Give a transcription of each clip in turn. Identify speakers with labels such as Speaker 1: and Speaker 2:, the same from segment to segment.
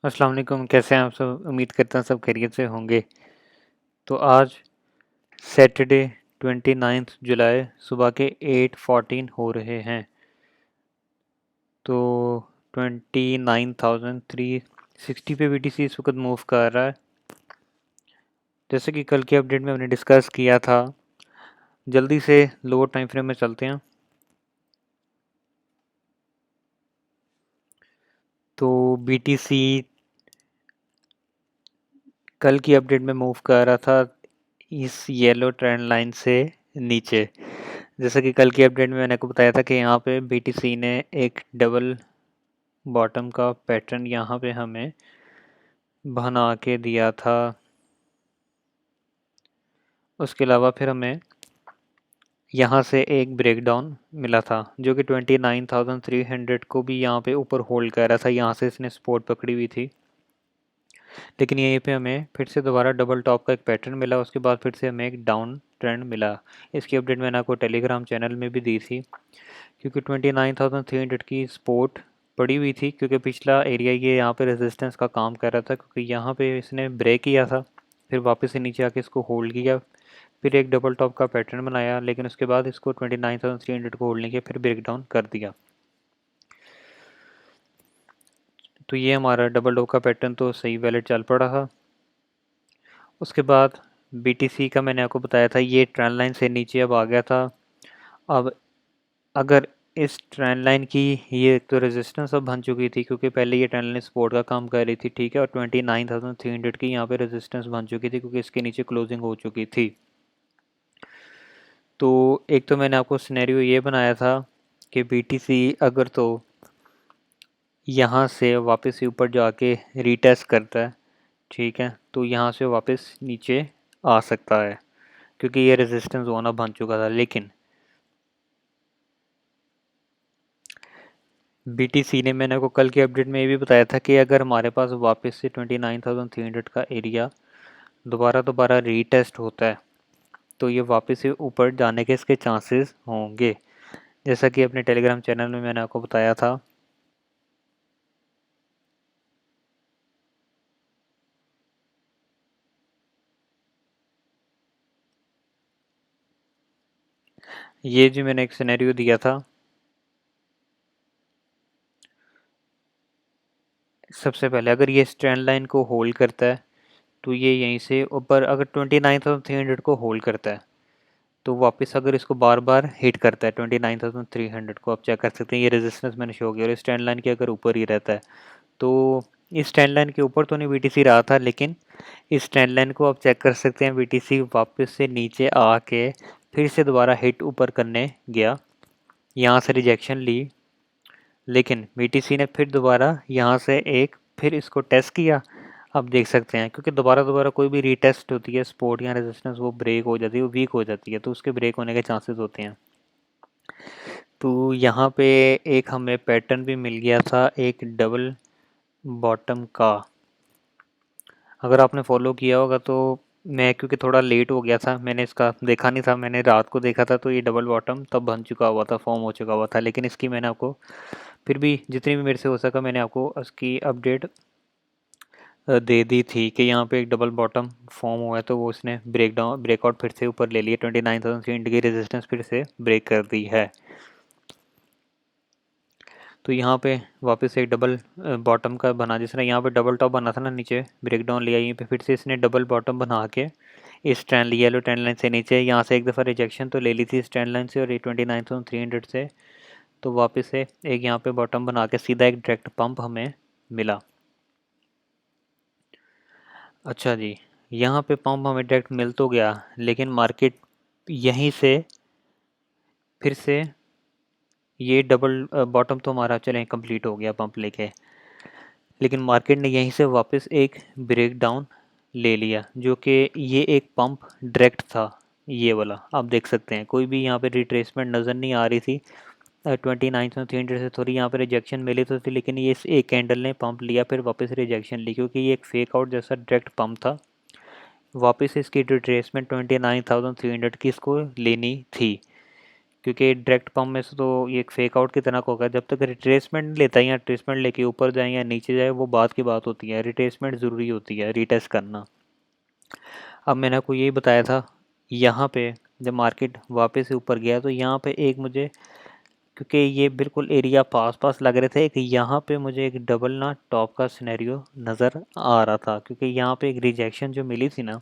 Speaker 1: अस्सलाम वालेकुम। कैसे हैं आप सब? उम्मीद करता हूँ सब खैरियत से होंगे। तो आज सैटरडे 29 जुलाई सुबह के 8:14 हो रहे हैं। तो 29,360 पे BTC इस वक्त मूव कर रहा है। जैसे कि कल के अपडेट में हमने डिस्कस किया था, जल्दी से लोअर टाइम फ्रेम में चलते हैं। तो BTC कल की अपडेट में मूव कर रहा था इस येलो ट्रेंड लाइन से नीचे। जैसा कि कल की अपडेट में मैंने आपको बताया था कि यहाँ पे BTC ने एक डबल बॉटम का पैटर्न यहाँ पे हमें बना के दिया था। उसके अलावा फिर हमें यहाँ से एक ब्रेकडाउन मिला था जो कि 29,300 को भी यहाँ पे ऊपर होल्ड कर रहा था। यहाँ से इसने सपोर्ट पकड़ी हुई थी, लेकिन यहीं पे हमें फिर से दोबारा डबल टॉप का एक पैटर्न मिला। उसके बाद फिर से हमें एक डाउन ट्रेंड मिला। इसकी अपडेट मैंने आपको टेलीग्राम चैनल में भी दी थी, क्योंकि 29,300 की सपोर्ट पड़ी हुई थी, क्योंकि पिछला एरिया ये यहाँ पे रेजिस्टेंस का काम कर रहा था, क्योंकि यहाँ पे इसने ब्रेक किया था, फिर वापस से नीचे आके इसको होल्ड किया, फिर एक डबल टॉप का पैटर्न बनाया, लेकिन उसके बाद इसको 29,300 को होल्ड नहीं किया, फिर ब्रेक डाउन कर दिया। तो ये हमारा डबल टॉप का पैटर्न तो सही वैलिड चल पड़ा था। उसके बाद BTC का मैंने आपको बताया था ये ट्रेंड लाइन से नीचे अब आ गया था। अब अगर इस ट्रेंड लाइन की ये तो रेजिस्टेंस अब बन चुकी थी, क्योंकि पहले ये ट्रेंड लाइन सपोर्ट का काम कर रही थी, ठीक है, और 29,300 की यहाँ पे रेजिस्टेंस बन चुकी थी, क्योंकि इसके नीचे क्लोजिंग हो चुकी थी। तो एक तो मैंने आपको सिनेरियो ये बनाया था कि BTC अगर तो यहाँ से वापस ऊपर जाके रीटेस्ट करता है, ठीक है, तो यहाँ से वापस नीचे आ सकता है, क्योंकि ये रेजिस्टेंस जोन अब बन चुका था। लेकिन BTC ने, मैंने आपको कल के अपडेट में ये भी बताया था कि अगर हमारे पास वापस से 29,300 का एरिया दोबारा दोबारा रीटेस्ट होता है, तो ये वापस से ऊपर जाने के इसके चांसेस होंगे, जैसा कि अपने टेलीग्राम चैनल में मैंने आपको बताया था। ये जो मैंने एक सिनेरियो दिया था, सबसे पहले अगर ये स्ट्रैंड लाइन को होल्ड करता है, तो ये यहीं से ऊपर अगर 29,300 को होल्ड करता है, तो वापस अगर इसको बार बार हिट करता है 29,300 को, आप चेक कर सकते हैं, ये रेजिस्टेंस मैंने शो किया, और इस ट्रेंड लाइन के अगर ऊपर ही रहता है, तो इस ट्रेंड लाइन के ऊपर तो नहीं BTC रहा था, लेकिन इस ट्रेंड लाइन को आप चेक कर सकते हैं, BTC वापस से नीचे आके फिर से दोबारा हिट ऊपर करने गया, यहाँ से रिजेक्शन ली, लेकिन BTC ने फिर दोबारा यहाँ से एक फिर इसको टेस्ट किया। आप देख सकते हैं, क्योंकि दोबारा दोबारा कोई भी रीटेस्ट होती है सपोर्ट या रेजिस्टेंस, वो ब्रेक हो जाती है, वो वीक हो जाती है, तो उसके ब्रेक होने के चांसेस होते हैं। तो यहाँ पे एक हमें पैटर्न भी मिल गया था एक डबल बॉटम का। अगर आपने फॉलो किया होगा तो, मैं क्योंकि थोड़ा लेट हो गया था, मैंने इसका देखा नहीं था, मैंने रात को देखा था, तो ये डबल बॉटम तब बन चुका हुआ था, फॉर्म हो चुका हुआ था, लेकिन इसकी मैंने आपको फिर भी जितनी भी मेरे से हो सका मैंने आपको उसकी अपडेट दे दी थी कि यहाँ पे एक डबल बॉटम फॉर्म हुआ है, तो वो उसने ब्रेकआउट फिर से ऊपर ले लिया, 29,300 की रेजिस्टेंस फिर से ब्रेक कर दी है। तो यहाँ पे वापस एक डबल बॉटम का बना, जिस तरह यहाँ पे डबल टॉप बना था ना, नीचे ब्रेकडाउन लिया, यहीं पे फिर से इसने डबल बॉटम बना के इस ट्रेंड येलो ट्रेंड लाइन से नीचे, यहाँ से एक दफ़ा रिजेक्शन तो ले ली थी इस ट्रेंड लाइन से और ये 29,300 से, तो वापस से एक यहाँ पे बॉटम बना के सीधा एक डायरेक्ट पंप हमें मिला। अच्छा जी, यहाँ पे पंप हमें डायरेक्ट मिल तो गया, लेकिन मार्केट यहीं से फिर से ये डबल बॉटम तो हमारा चलें कंप्लीट हो गया पंप लेके, लेकिन मार्केट ने यहीं से वापस एक ब्रेक डाउन ले लिया, जो कि ये एक पंप डायरेक्ट था, ये वाला आप देख सकते हैं, कोई भी यहाँ पे रिट्रेसमेंट नज़र नहीं आ रही थी। 29,300 से थोड़ी यहाँ पे रिजेक्शन मिली तो थी, लेकिन ये एक कैंडल ने पंप लिया फिर वापस रिजेक्शन ली, क्योंकि ये एक फेक आउट जैसा डायरेक्ट पंप था। वापस इसकी रिट्रेसमेंट 29,300 की इसको लेनी थी, क्योंकि डायरेक्ट पम्प में से तो ये एक फेक आउट की तरह का होगा। जब तक रिट्रेसमेंट नहीं लेता या ट्रेसमेंट लेके ऊपर जाए या नीचे जाए वो बात की बात होती है, रिट्रेसमेंट ज़रूरी होती है, रीटेस्ट करना। अब मैंने आपको यही बताया था, यहाँ पे जब मार्केट वापस से ऊपर गया तो यहाँ पे एक मुझे, क्योंकि ये बिल्कुल एरिया पास पास लग रहे थे कि यहाँ पे मुझे एक डबल ना टॉप का सिनेरियो नज़र आ रहा था, क्योंकि यहाँ पे एक रिजेक्शन जो मिली थी ना,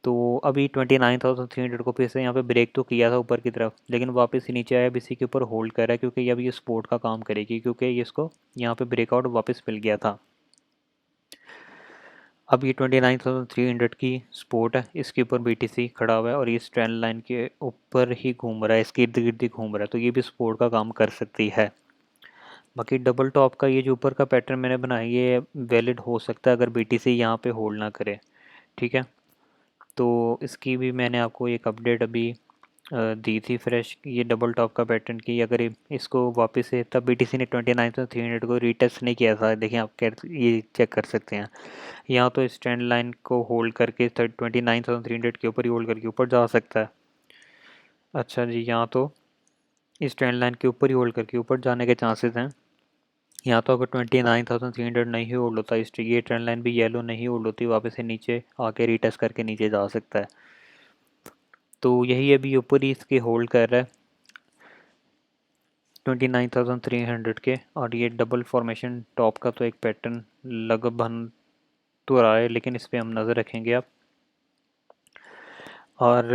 Speaker 1: तो अभी 29,300 को फिर से यहाँ पे ब्रेक तो किया था ऊपर की तरफ, लेकिन वापस ही नीचे आया, अब इसी के ऊपर होल्ड कर रहा है, क्योंकि अब ये सपोर्ट का काम करेगी, क्योंकि ये इसको यहाँ पे ब्रेकआउट वापस मिल गया था। अब ये 29,300 की सपोर्ट है, इसके ऊपर बीटीसी खड़ा हुआ है और ये ट्रेंड लाइन के ऊपर ही घूम रहा है, इसके इर्द गिर्द ही घूम रहा है, तो ये भी सपोर्ट का काम कर सकती है। बाकी डबल टॉप का ये जो ऊपर का पैटर्न मैंने बनाया ये वैलिड हो सकता है अगर बीटीसी यहाँ पे होल्ड ना करे, ठीक है। तो इसकी भी मैंने आपको एक अपडेट अभी दी थी फ्रेश, ये डबल टॉप का पैटर्न की, अगर इसको वापस से, तब बीटीसी ने 29,300 को रीटेस्ट नहीं किया था, देखिए आप ये चेक कर सकते हैं, यहाँ तो इस ट्रेंड लाइन को होल्ड करके 29,300 के ऊपर ही होल्ड करके ऊपर जा सकता है। अच्छा जी, यहाँ तो इस ट्रेंड लाइन के ऊपर ही होल्ड करके ऊपर जाने के चांसेस हैं। यहाँ तो अगर 29,300 नहीं होल्ड होता, इस ये ट्रेंड लाइन भी येलो नहीं होल्ड होती, वापस से नीचे आके रीटेस्ट करके नीचे जा सकता है। तो यही अभी ऊपर ही इसके होल्ड कर रहा है 29,300 के, और ये डबल फॉर्मेशन टॉप का तो एक पैटर्न लग बन तो रहा है, लेकिन इस पर हम नज़र रखेंगे आप। और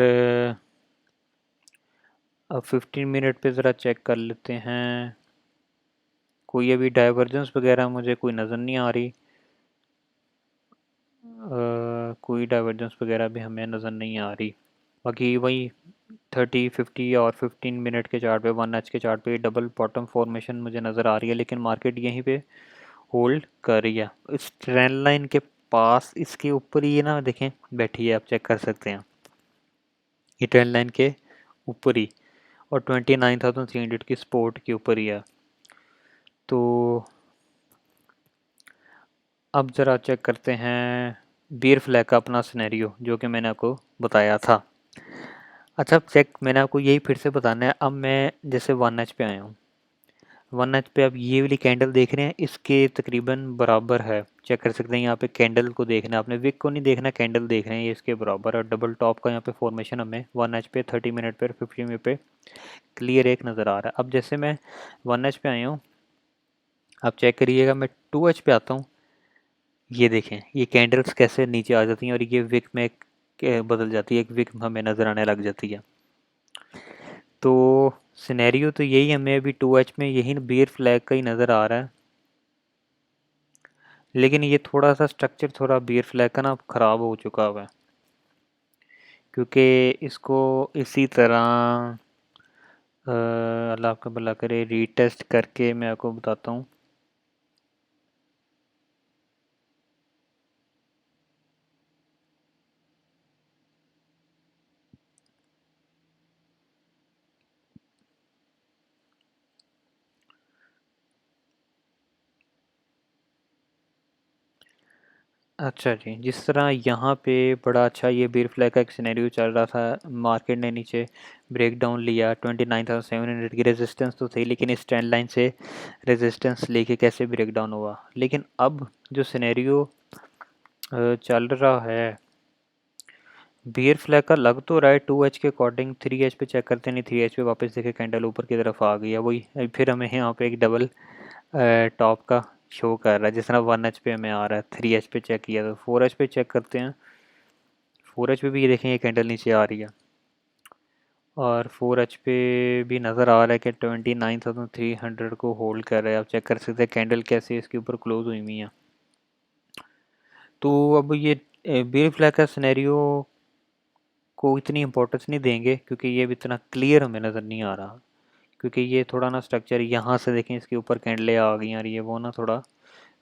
Speaker 1: अब 15 मिनट पे ज़रा चेक कर लेते हैं, कोई अभी डाइवर्जेंस वगैरह मुझे कोई नज़र नहीं आ रही, कोई डाइवर्जेंस वगैरह भी हमें नज़र नहीं आ रही। बाकी वही 30, 50 और 15 मिनट के चार्ट पे, 1 एच के चार्ट पे डबल बॉटम फॉर्मेशन मुझे नज़र आ रही है, लेकिन मार्केट यहीं पे होल्ड कर रही है इस ट्रेंड लाइन के पास, इसके ऊपर ही ना देखें बैठी है, आप चेक कर सकते हैं, ये ट्रेंड लाइन के ऊपर ही, और 29,300 की सपोर्ट के ऊपर ही है। तो अब ज़रा चेक करते हैं बियर फ्लैग का अपना सिनेरियो जो कि मैंने आपको बताया था। अच्छा, अब चेक मैंने आपको यही फिर से बताना है। अब मैं जैसे 1 एच पे आया हूँ, 1 एच पे आप ये वाली कैंडल देख रहे हैं, इसके तकरीबन बराबर है, चेक कर सकते हैं। यहाँ पे कैंडल को देखना, आपने विक को नहीं देखना, कैंडल देख रहे हैं, ये इसके बराबर है। डबल टॉप का यहाँ पे फॉर्मेशन हमें 1 एच पे 30 मिनट पे 50 मिनट पे क्लियर एक नज़र आ रहा है। अब जैसे मैं 1 एच पे आया हूँ, आप चेक करिएगा, मैं 2 एच पे आता हूँ, ये देखें ये कैंडल्स कैसे नीचे आ जाती हैं और ये विक में बदल जाती है, एक विक हमें नज़र आने लग जाती है। तो सिनेरियो तो यही हमें अभी 2 एच में यही बियर फ्लैग का ही नज़र आ रहा है, लेकिन ये थोड़ा सा स्ट्रक्चर थोड़ा बियर फ्लैग का ना ख़राब हो चुका हुआ है, क्योंकि इसको इसी तरह अल्लाह आपका भला करे रीटेस्ट करके मैं आपको बताता हूँ। अच्छा जी, जिस तरह यहाँ पे बड़ा अच्छा ये बियर फ्लैग का एक सिनेरियो चल रहा था, मार्केट ने नीचे ब्रेक डाउन लिया, 29,700 की रेजिस्टेंस तो थी, लेकिन इस ट्रेंड लाइन से रेजिस्टेंस लेके कैसे ब्रेक डाउन हुआ। लेकिन अब जो सिनेरियो चल रहा है बियर फ्लैग का, लग तो रहा है 2 एच के अकॉर्डिंग। 3 एच पे चेक करते नहीं, 3 एच पे वापस देखे कैंडल ऊपर की तरफ आ गई है, वही फिर हमें यहाँ पे एक डबल टॉप का शो कर रहा है, जिस तरह 1 एच पे हमें आ रहा है। 3 एच पे चेक किया तो 4 एच पे चेक करते हैं, 4 एच पे भी ये देखें ये कैंडल नीचे आ रही है, और 4 एच पे भी नज़र आ रहा है कि 29,300 को होल्ड कर रहा है। आप चेक कर सकते हैं कैंडल कैसे इसके ऊपर क्लोज हुई हुई है। तो अब ये बियर फ्लैग का सिनेरियो को इतनी इंपॉर्टेंस नहीं देंगे, क्योंकि ये भी इतना क्लियर हमें नज़र नहीं आ रहा, क्योंकि ये थोड़ा ना स्ट्रक्चर यहाँ से देखें इसके ऊपर कैंडलें आ गई और ये वो ना थोड़ा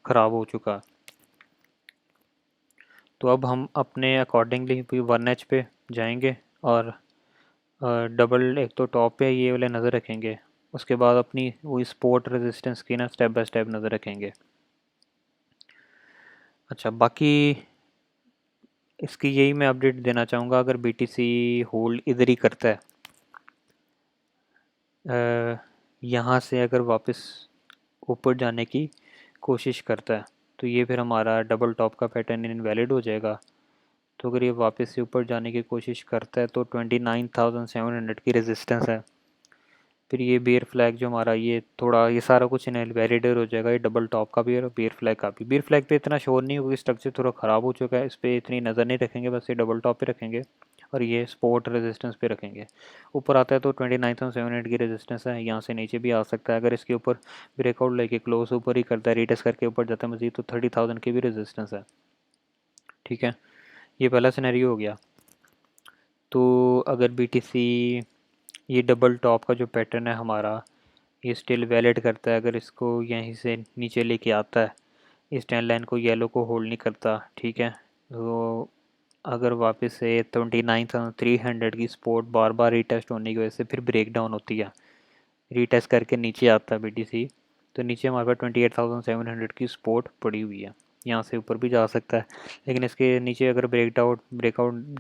Speaker 1: ख़राब हो चुका। तो अब हम अपने अकॉर्डिंगली भी 1 एच पे जाएंगे और डबल एक तो टॉप पे ये वाले नज़र रखेंगे, उसके बाद अपनी वही सपोर्ट रेजिस्टेंस की ना स्टेप बाय स्टेप नज़र रखेंगे। अच्छा, बाकी इसकी यही मैं अपडेट देना चाहूँगा, अगर बीटीसी होल्ड इधर ही करता है यहाँ से अगर वापस ऊपर जाने की कोशिश करता है तो ये फिर हमारा डबल टॉप का पैटर्न इनवैलिड हो जाएगा। तो अगर ये वापस से ऊपर जाने की कोशिश करता है तो 29,700 की रेजिस्टेंस है। फिर ये बेयर फ्लैग जो हमारा ये सारा कुछ इनवैलिडेट हो जाएगा, ये डबल टॉप का भी और बेयर फ्लैग का भी। बेयर फ्लैग पे इतना शोर नहीं होगा, स्ट्रक्चर थोड़ा ख़राब हो चुका है, इस पर इतनी नज़र नहीं रखेंगे, बस ये डबल टॉप पे रखेंगे और ये सपोर्ट रेजिस्टेंस पे रखेंगे। ऊपर आता है तो 29,700 की रेजिस्टेंस है, यहाँ से नीचे भी आ सकता है। अगर इसके ऊपर ब्रेकआउट लेके क्लोज ऊपर ही करता है, रीटेस्ट करके ऊपर जाता है मजीद, तो 30,000 की भी रेजिस्टेंस है। ठीक है, ये पहला सिनेरियो हो गया। तो अगर BTC ये डबल टॉप का जो पैटर्न है हमारा, ये स्टिल वैलिड करता है, अगर इसको यहीं से नीचे लेके आता है, इस ट्रेंड लाइन को येलो को होल्ड नहीं करता, ठीक है, तो अगर वापस से 29,300 की सपोर्ट बार बार रीटेस्ट होने की वजह से फिर ब्रेक डाउन होती है, रीटेस्ट करके नीचे आता है BTC, तो नीचे हमारे पास 28,700 की सपोर्ट पड़ी हुई है। यहाँ से ऊपर भी जा सकता है, लेकिन इसके नीचे अगर ब्रेकआउट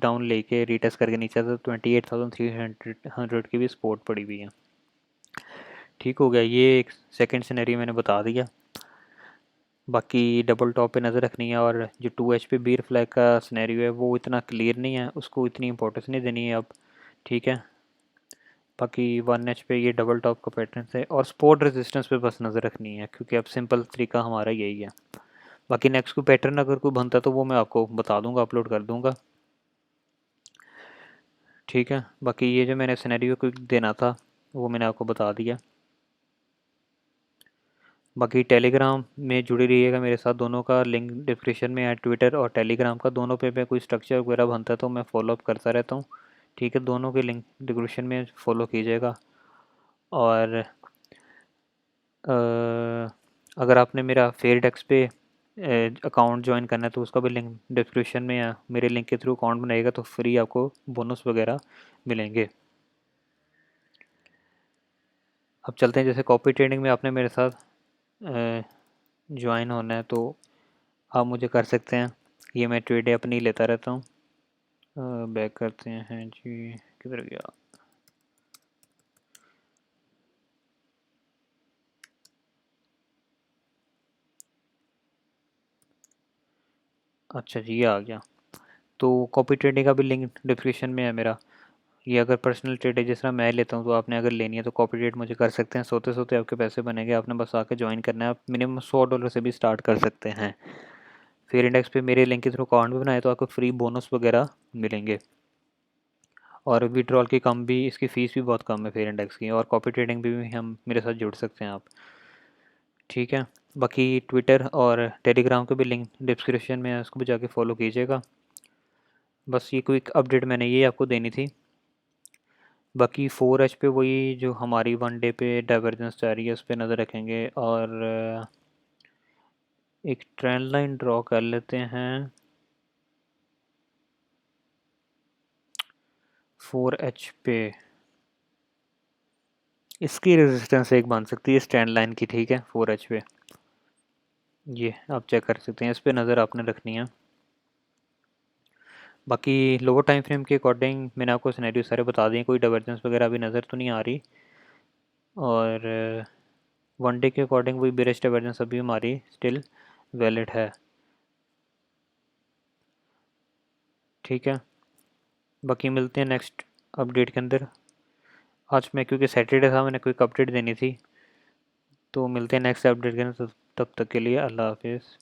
Speaker 1: डाउन लेके रीटेस्ट करके नीचे आता है तो 28,300 की भी सपोर्ट पड़ी हुई है। ठीक हो गया, ये एक सेकंड सिनेरियो मैंने बता दिया। बाकी डबल टॉप पे नज़र रखनी है, और जो 2H पे बीयर फ्लैग का सिनेरियो है वो इतना क्लियर नहीं है, उसको इतनी इंपॉर्टेंस नहीं देनी है अब। ठीक है, बाकी 1H पे ये डबल टॉप का पैटर्न है, और सपोर्ट रेजिस्टेंस पे बस नज़र रखनी है, क्योंकि अब सिंपल तरीका हमारा यही है। बाकी नेक्स्ट कोई पैटर्न अगर कोई बनता है तो वो मैं आपको बता दूंगा, अपलोड कर दूंगा। ठीक है, बाकी ये जो मैंने सिनेरियो को देना था वो मैंने आपको बता दिया। बाकी टेलीग्राम में जुड़े रहिएगा मेरे साथ, दोनों का लिंक डिस्क्रिप्शन में है, ट्विटर और टेलीग्राम का, दोनों पे मैं कोई स्ट्रक्चर वगैरह बनता है तो मैं फॉलोअप करता रहता हूँ। ठीक है, दोनों के लिंक डिस्क्रिप्शन में फॉलो कीजिएगा। और अगर आपने मेरा फेयरडेक्स पे अकाउंट ज्वाइन करना है तो उसका भी लिंक डिस्क्रिप्शन में है। मेरे लिंक के थ्रू अकाउंट बनाएगा तो फ्री आपको बोनस वगैरह मिलेंगे। अब चलते हैं, जैसे कॉपी ट्रेडिंग में आपने मेरे साथ ज्वाइन होना है तो आप मुझे कर सकते हैं। ये मैं ट्रेडें अपनी लेता रहता हूँ। बैक करते हैं जी, किधर गया। अच्छा जी, ये आ गया। तो कॉपी ट्रेडिंग का भी लिंक डिस्क्रिप्शन में है मेरा। ये अगर पर्सनल ट्रेड है जिस तरह मैं लेता हूँ, तो आपने अगर लेनी है तो कॉपी ट्रेड मुझे कर सकते हैं, सोते सोते आपके पैसे बनेंगे। आपने बस आके ज्वाइन करना है, आप मिनिमम $100 से भी स्टार्ट कर सकते हैं। फेयर इंडेक्स पे मेरे लिंक के थ्रू अकाउंट भी बनाए तो आपको फ्री बोनस वगैरह मिलेंगे। और विड्रॉल की कम भी, इसकी फ़ीस भी बहुत कम है फेयर इंडेक्स की, और कॉपी ट्रेडिंग भी हम मेरे साथ जुड़ सकते हैं आप। ठीक है, बाकी ट्विटर और टेलीग्राम के भी लिंक डिस्क्रिप्शन में है, उसको भी जाके फॉलो कीजिएगा। बस ये क्विक अपडेट मैंने ये आपको देनी थी। बाकी 4H पे वही जो हमारी 1 डे पे डाइवर्जेंस जा रही है उस पर नज़र रखेंगे, और एक ट्रेंड लाइन ड्रॉ कर लेते हैं 4H पे। इसकी रेजिस्टेंस एक बन सकती है इस ट्रेंड लाइन की। ठीक है, 4H पे ये आप चेक कर सकते हैं, इस पर नज़र आपने रखनी है। बाकी लोअर टाइम फ्रेम के अकॉर्डिंग मैंने आपको सिनेरियो सारे बता दिए, कोई डाइवर्जेंस वगैरह अभी नज़र तो नहीं आ रही। और 1 डे के अकॉर्डिंग वही बेरिश डाइवर्जेंस अभी हमारी स्टिल वैलिड है। ठीक है, बाकी मिलते हैं नेक्स्ट अपडेट के अंदर। आज मैं, क्योंकि सैटरडे था, मैंने क्विक अपडेट देनी थी, तो मिलते हैं नेक्स्ट अपडेट के अंदर। तब तक के लिए अल्लाह हाफिज़।